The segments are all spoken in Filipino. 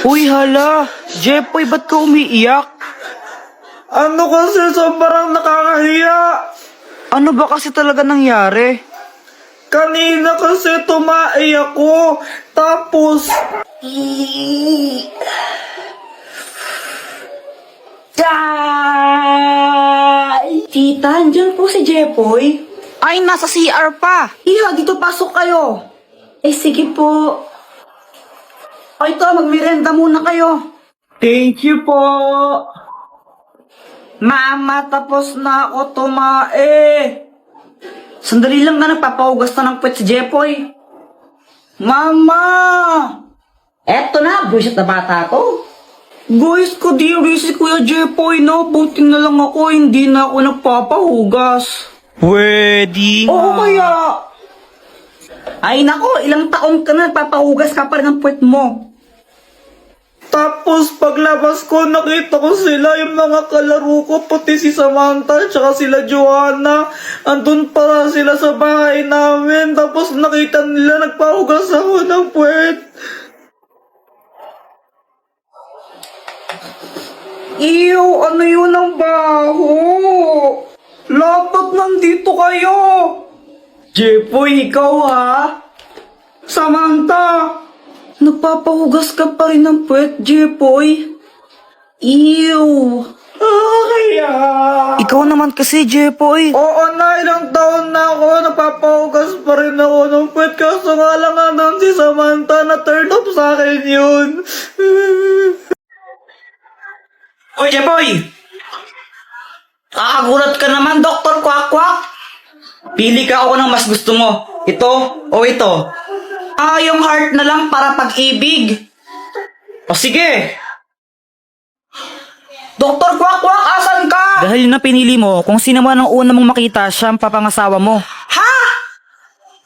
Uy, hala! Jepoy, ba't ka umiiyak? Ano kasi sobrang nakakahiya. Ano ba kasi talaga nangyari? Kanina kasi tumai ako. Tapos, Tita, andyan po si Jepoy. Ay, nasa CR pa! Iha, dito pasok kayo. Eh, sige po. O ito, magmerenda muna kayo. thank you po. Mama, tapos na ako tumae. Sandali lang na nagpapahugas na ng puwet si Jepoy. Mama! Eto na, buwisit na bata to. Guys, kadiri si Kuya Jepoy, no? Buti na lang ako, hindi na ako nagpapahugas. Pwede Oo nga. kaya, Ay nako, ilang taon ka na nagpapahugas ka pa rin ng puwet mo. tapos paglabas ko, nakita ko sila, yung mga kalaro ko, pati si Samantha, tsaka sila Joanna. Andun para sila sa bahay namin, tapos nakita nila nagpahugas ako ng puwet. Iyo, ano yun ang baho? Dapat nandito kayo. Jepoy, ikaw ha? Samantha, nagpapahugas ka pa rin ng puwet, Jepoy. Ew. Kaya. Ikaw naman kasi, Jepoy. Oo na, ilang taon na ako, nagpapahugas pa rin ako ng puwet. Kaso nga lang andun si Samantha, na turn off sa akin yun. Oy, Jepoy! Kakagulat ka naman, Dr. Kwak-Kwak. Pili ka ako ng mas gusto mo. Ito o ito. Yung heart na lang para pag-ibig. O sige. Dr. Kwak-Kwak, asan ka? Dahil na pinili mo, kung sino man ang una mong makita, siya ang papangasawa mo. Ha?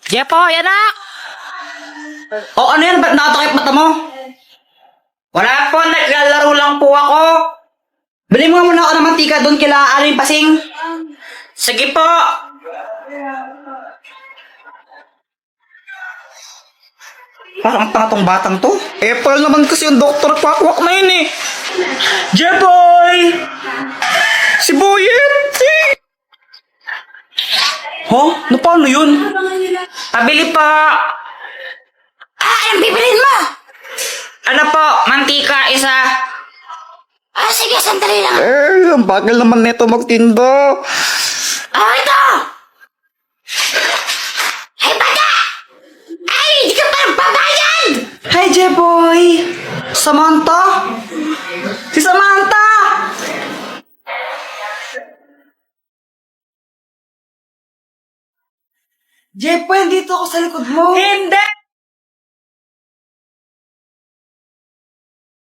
Jepoy, anak! O ano yan? Ba't nakatakip mata mo? Wala po, naglalaro lang po ako. Bili mo muna ako ng mantika doon kila Aling Pasing. Sige po. Parang tanga tong batang to. Epal naman kasi yung Dr. Kwak-Kwak na yun eh. Jeboy! Si Boyet! Huh? Na paano yun? Pabili po. Anong bibilin mo? Ano po, mantika isa. Sige, sandali lang. Ang bagal naman neto magtinda. Ito! Hey, bata! Ay, di ka pa nagbabayad! Hi, Jeboy! Samantha? Si Samantha! Jeboy, dito ako sa likod mo. Hindi!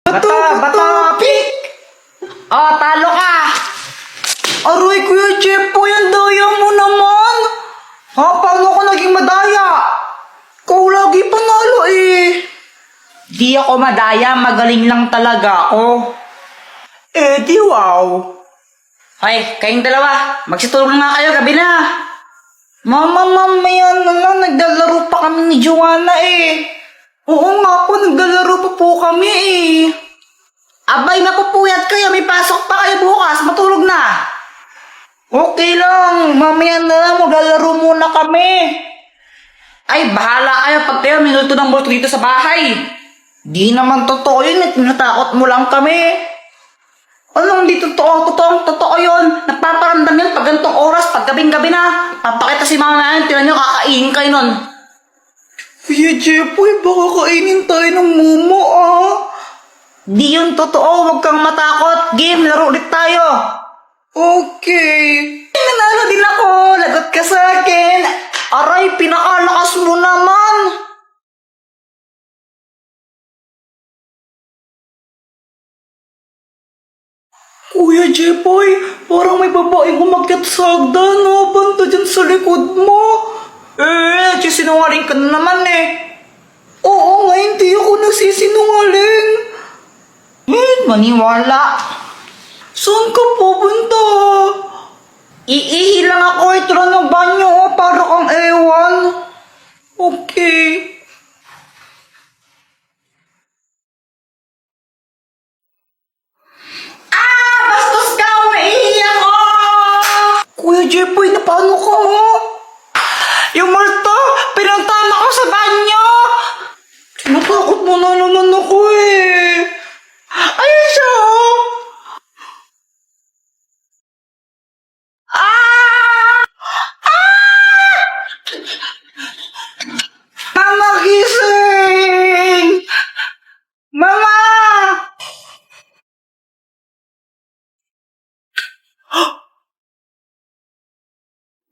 Bata! Pick! Oh, talo ka! Aroy, Kuya Jeboy, ang daya mo naman! Ha, paano ako naging madaya? Ikaw lagi panalo eh. Di ako madaya, magaling lang talaga ako. Eh, di wow. Hoy, kayong dalawa, magsitulong nga kayo, gabi na. Mama, mamaya na lang, naglalaro pa kami ni Joanna eh. Oo nga po, naglalaro pa po kami eh. Abay, mapupuyat kayo, may pasok pa kayo bukas, matulog na. Okay lang, mamaya na lang, maglalaro muna kami. Ay, bahala kayo pag kayo minulto ng multo dito sa bahay. Di naman totoo yun, tinatakot mo lang kami. Anong di totoo? Totoo yun. Nagpaparamdam yun pag ganitong oras, pag gabing-gabi na. Papakita si mama namin, tinan nyo, kakainin kayo nun. Kuya Jepoy, baka kainin tayo ng mumo ah. Di yun totoo, huwag kang matakot. Game, laro ulit tayo. Okay. Nanalo din ako, lagot ka sa akin. Aray, pinakalakas mo naman. Kuya Jepoy, parang may babaeng umakyat sa hagdan, no? Banda dyan sa likod mo. Sinungaling ka na naman eh. Oo nga, hindi ako nagsisinungaling. Maniwala. Saan ka pupunta? Iihi lang ako, ito lang ng banyo, oh, para kang ewan. Okay. Jepoy, na paano ko? Yung multo, pinuntahan ako sa banyo! Natakot mo na naman ako eh. Ayun siya oh. Ah! Ah! Mama, gising! Mama!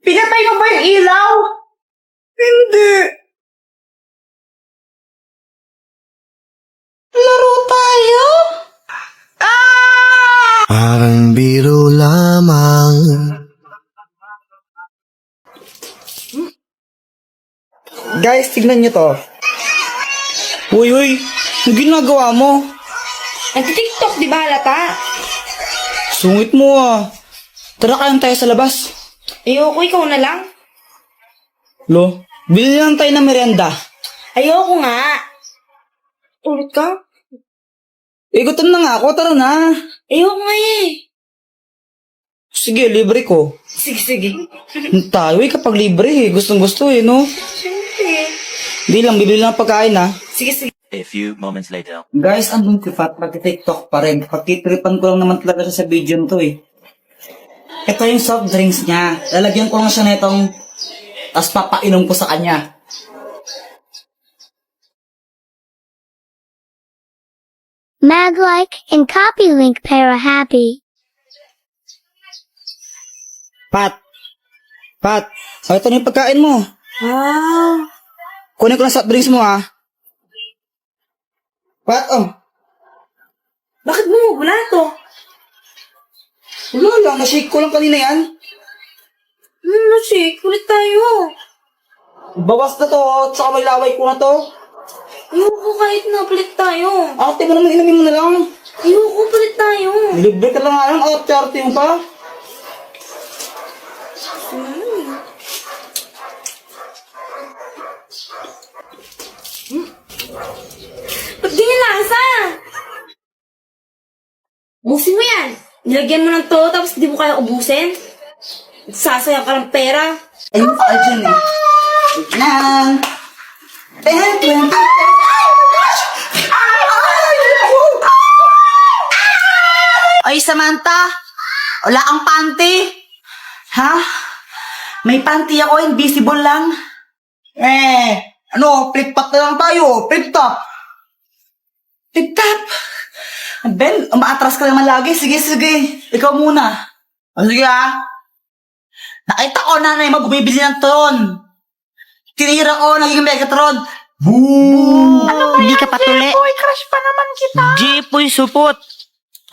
Pinatay mo ba yung ilaw? Hindi. Laro tayo? Ah! Parang biro lamang. Guys, tignan nyo to. Uy, ang ginagawa mo? Nag-tiktok, di ba, halata? Sungit mo ah. Tara kayang tayo sa labas. Ayoko, ikaw na lang. Lo, bili lang tayo ng merienda. Ayoko nga. Ulit ka? Igutom na nga ako, tara na. Ayoko nga eh. Sige, libre ko. Sige. Tayo kapag libre eh. Gustong gusto eh, no? Siyempre. Hindi lang, bibili lang ng pagkain ah. Sige. A few moments later. Guys, andun si Fat, nag-tiktok pa rin. Pagtitripan ko lang naman talaga siya sa video nito eh. Ito yung soft drinks niya. Lalagyan ko lang siya na itong tapos papainom ko sa kanya. Mag-like and copy link para happy. Pat! Oh, ito na yung pagkain mo. Wow. Kunin ko lang soft drinks mo ah. Pat, oh. Bakit mo wala to? Wala lang, na-shake ko lang kanina yan. Shake. Ulit tayo. Bawas na to, tsaka may laway ko na to. Ayoko kahit na palit tayo. Ate mo naman, inumin mo na lang. Ayoko palit tayo. Libre ka lang nga lang, arte mo pa. Ba't ganyan lasa? Ubusin mo yan. Nilagyan mo ng to, tapos di mo kaya ubusin. Sasayang ka ng pera. Ayun pa dyan eh. Nan. 10, 20, 30. Ay, Samantha! Wala kang panty! Ha? May panty ako, invisible lang. Flip-top na lang tayo, flip-top. Tip-tap! Ben, umaatras ka naman lagi. Sige. Ikaw muna. O sige ha. Nakita ko nanay mo bumibili ng tron. Tinira ko, naging Megatron. Boom! Ano ba Hindi ka patuli. Jepoy, crush pa naman kita. Jepoy, supot.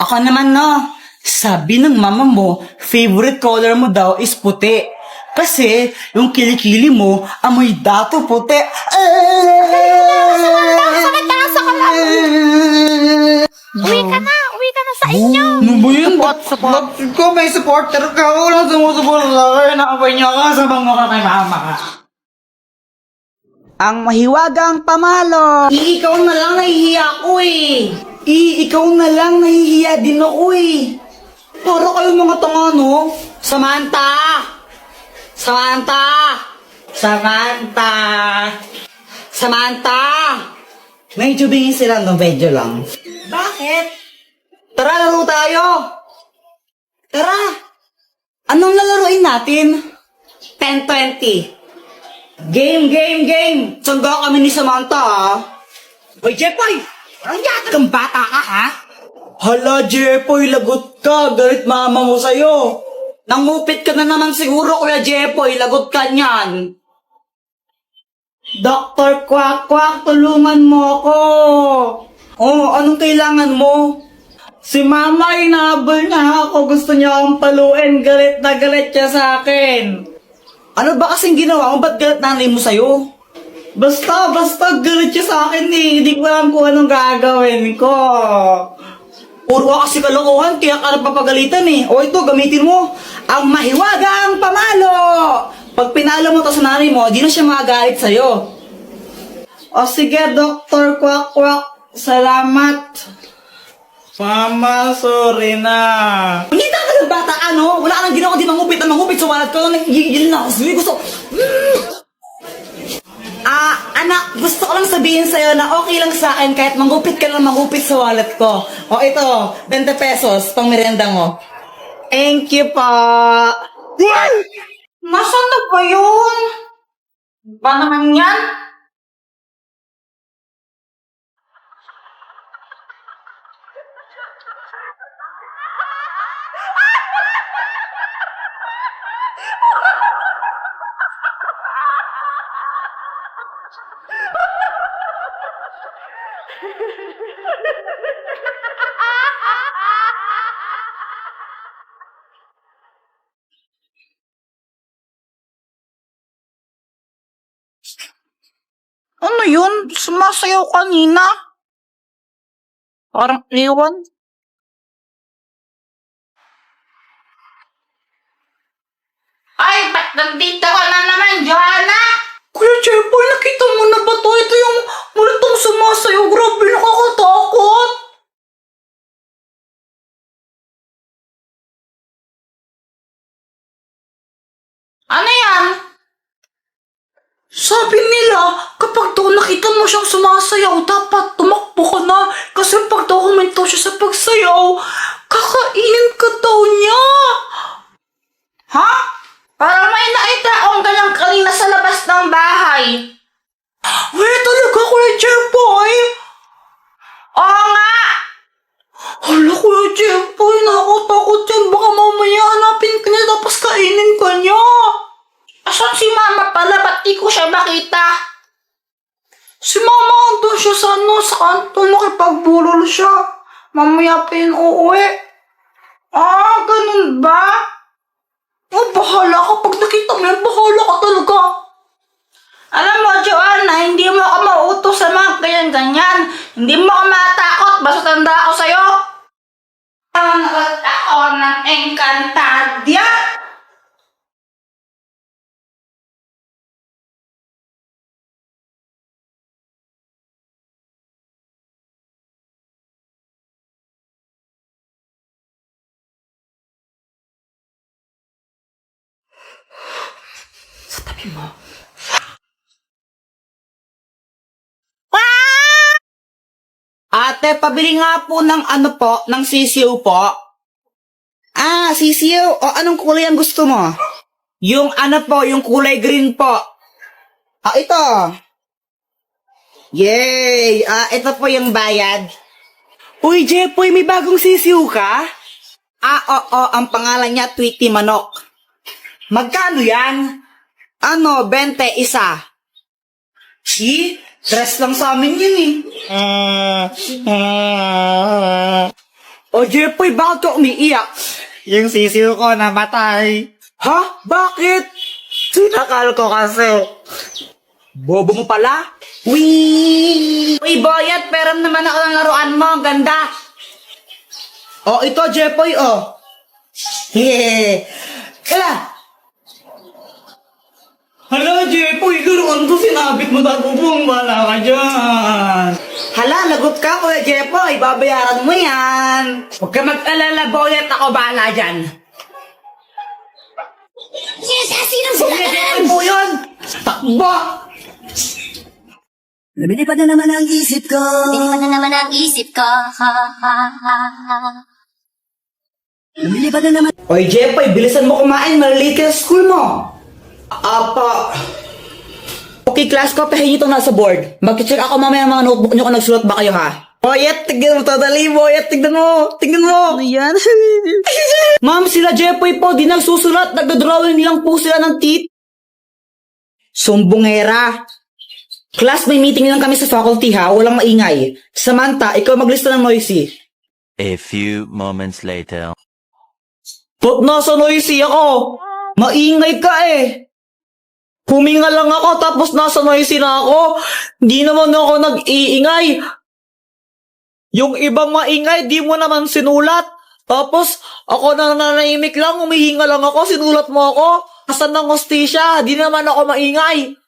Ako naman no. Sabi ng mama mo, favorite color mo daw is puti. Kasi, yung kilikili mo, amoy dato puti. Uwi ka na sa inyo. Ano ba yun? Support. Ko may supporter ka. Walang sumusuport sa akin. Nakapay niya ka sa mga ka kay mama ka. Ang mahiwagang pamalo. Ikaw na lang nahihiya ko eh. Ikaw na lang nahihiya din ako eh. Para kayong mga tanga, no? Samantha! Medyo bingin sila, no? Medyo lang. Bakit? Tara, laro tayo! Tara! Anong lalaroin natin? 10-20. Game! Tsangga kami ni Samantha, ha? Hoy, Jepoy! Walang yata kang bata ka, ha? Hala, Jepoy, lagot ka. Galit mama mo sa'yo. Nangupit ka na naman siguro, Kuya Jepoy. Lagot ka niyan. Dr. Quack, tulungan mo ako. Oh, anong kailangan mo? Si Mama, inahabol niya ako. Gusto niya akong paluin. Galit na galit siya sa akin. Ano ba kasing ginawa mo? Ba't galit nanay mo sa'yo? Basta galit siya sa akin eh. Hindi ko alam kung anong gagawin ko. Puro ka kasi kalokohan, kaya ka napapagalitan eh. O ito, gamitin mo. Ang mahiwagang pamalo! Pag pinalo mo to sa nanay mo, di na siya magagalit sa'yo. O sige, Dr. Quack. Salamat. Mama, sorry na. Punita ka ng bata ka, no? Wala ka nang ginawa, di mangupit sa wallet ko. Nagigil na ako. Sabi, gusto... Anak, gusto ko lang sabihin sa'yo na okay lang sa akin kahit mangupit ka lang mangupit sa wallet ko. O ito, 20 pesos, pang merienda mo. Thank you po. Nasaan na ba yun? Ba naman yan? Ano yun? Sumasayaw kanina? Parang iwan. Ay, ba't nandito ka na naman, Joanna? Kuya Jeboy, nakita mo na ba to? Ito yung multong sumasayaw. Grabe, nakakatakot. Ano yan? Sabi nila, kapag daw nakita mo siyang sumasayaw, dapat tumakbo ka na. Kasi pag daw huminto siya sa pagsayaw, kakainin ka daw niya. Ha? Parang may nakita akong ganyan kanina sa labas ng bahay. Wait, talaga, Kuya Jeboy? Oo nga. Hala, Kuya Jeboy, nakakatakot yan. Baka mamaya hanapin ka niya tapos kainin ka niya. Asan si Mama pala? Ba't di ko siya makita? Si Mama andun siya sa kanto. Nakipagbulol siya. Mamaya pa yun uuwi. Ah, ganun ba? Oh, bahala ka. Pag nakita mo yan, bahala ka talaga. Alam mo, Joanna, hindi mo ako mautos sa mga ganyan-ganyan. Hindi mo ako matakot. Basta tanda ako sa'yo. Ang ako ng Encantadia. Ate, pabili nga po ng ng sisiw po. Ah, sisiw. O, anong kulay ang gusto mo? Yung yung kulay green po. Ah, ito. Yay! Ito po yung bayad. Uy, Jepoy, may bagong sisiw ka? Oo, ang pangalan niya, Tweety Manok. Magkano yan? 20 isa. Si? Dress lang sa amin yun O, Jepoy, bakit ka umiiyak? Yung sisiw ko namatay. Ha? Bakit? Sinakal ko kasi. Bobo mo pala? Uy, Boyet, pero naman ako ng laruan mo. Ang ganda. O, ito, Jepoy, o. Yeah. Kala. Hala, Jepoy, laruan ko. Sinabit mo na bubong. Wala ka dyan. Hala, lagot ka, Kuya Jepoy. Babayaran mo yan. Huwag ka mag-alala, Boyet. Ako bahala dyan. Kuya Jepoy po yun. Takbo. Lumilipad na naman ang isip ko. Lumilipad na naman ang isip ko. Ha, ha, ha, ha. Lumilipad na naman. Oy, Jepoy, bilisan mo kumain. Malilate ka sa school mo. Apa. Okay, class ko, pahingi ito nasa board. Mag-check ako mamaya ang mga notebook nyo kung nagsulat ba kayo, ha? Boyet, tignan mo to, dali, Boyet, tignan mo. Tignan mo. Ano yan? Ma'am, sila Jepoy po, di nagsusulat. Nagdodrawing lang po sila ng teeth. Sumbongera. Class, may meeting lang kami sa faculty, ha? Walang maingay. Samantha, ikaw maglista ng noisy. A few moments later. Ba't nasa noisy ako? Maingay ka eh. Huminga lang ako tapos nasa noisy na ako. Di naman ako nag-iingay. Yung ibang maingay, di mo naman sinulat. Tapos, ako na nanahimik lang, humihinga lang ako, sinulat mo ako. Asan ng hostisya? Di naman ako maingay.